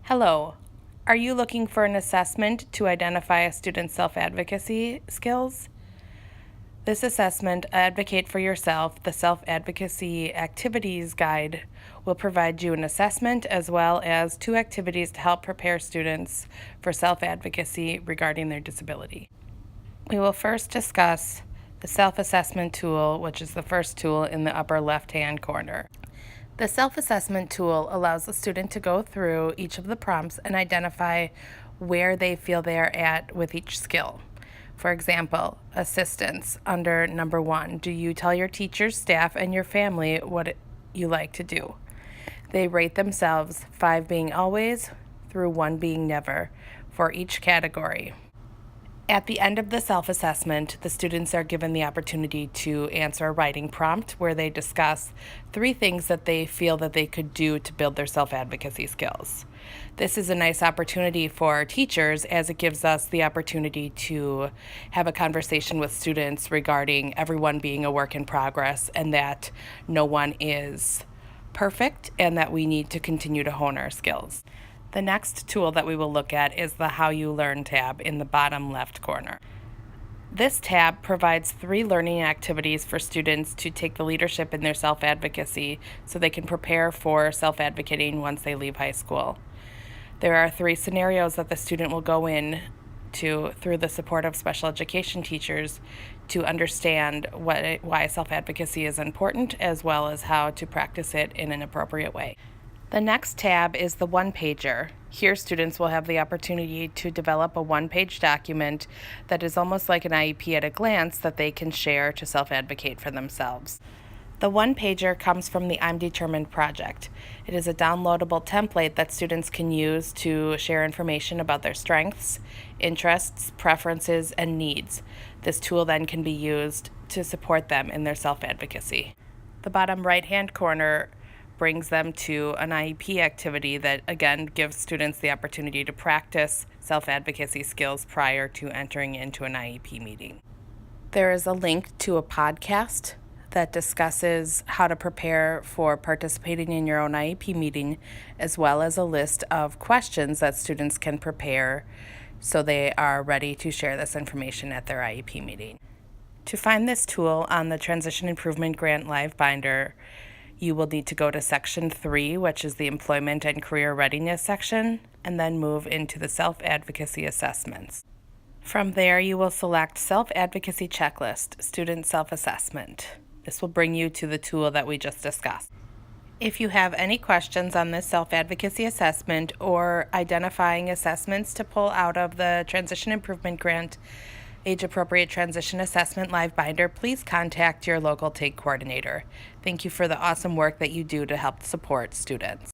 Hello. Are you looking for an assessment to identify a student's self-advocacy skills? This assessment, Advocate for Yourself, the Self-Advocacy Activities Guide, will provide you an assessment as well as 2 activities to help prepare students for self-advocacy regarding their disability. We will first discuss the self-assessment tool, which is the first tool in the upper left-hand corner. The self-assessment tool allows the student to go through each of the prompts and identify where they feel they are at with each skill. For example, assistance under number 1. Do you tell your teachers, staff, and your family what you like to do? They rate themselves, 5 being always through 1 being never for each category. At the end of the self-assessment, the students are given the opportunity to answer a writing prompt where they discuss 3 things that they feel that they could do to build their self-advocacy skills. This is a nice opportunity for teachers as it gives us the opportunity to have a conversation with students regarding everyone being a work in progress and that no one is perfect and that we need to continue to hone our skills. The next tool that we will look at is the How You Learn tab in the bottom left corner. This tab provides 3 learning activities for students to take the leadership in their self-advocacy so they can prepare for self-advocating once they leave high school. There are 3 scenarios that the student will go in to through the support of special education teachers to understand why self-advocacy is important as well as how to practice it in an appropriate way. The next tab is the one-pager. Here, students will have the opportunity to develop a one-page document that is almost like an IEP at a glance that they can share to self-advocate for themselves. The one-pager comes from the I'm Determined project. It is a downloadable template that students can use to share information about their strengths, interests, preferences, and needs. This tool then can be used to support them in their self-advocacy. The bottom right-hand corner brings them to an IEP activity that, again, gives students the opportunity to practice self-advocacy skills prior to entering into an IEP meeting. There is a link to a podcast that discusses how to prepare for participating in your own IEP meeting, as well as a list of questions that students can prepare so they are ready to share this information at their IEP meeting. To find this tool on the Transition Improvement Grant Live Binder, you will need to go to Section 3, which is the Employment and Career Readiness section, and then move into the Self-Advocacy Assessments. From there, you will select Self-Advocacy Checklist, Student Self-Assessment. This will bring you to the tool that we just discussed. If you have any questions on this self-advocacy assessment or identifying assessments to pull out of the Transition Improvement Grant Age-Appropriate Transition Assessment Live Binder, please contact your local TAKE coordinator. Thank you for the awesome work that you do to help support students.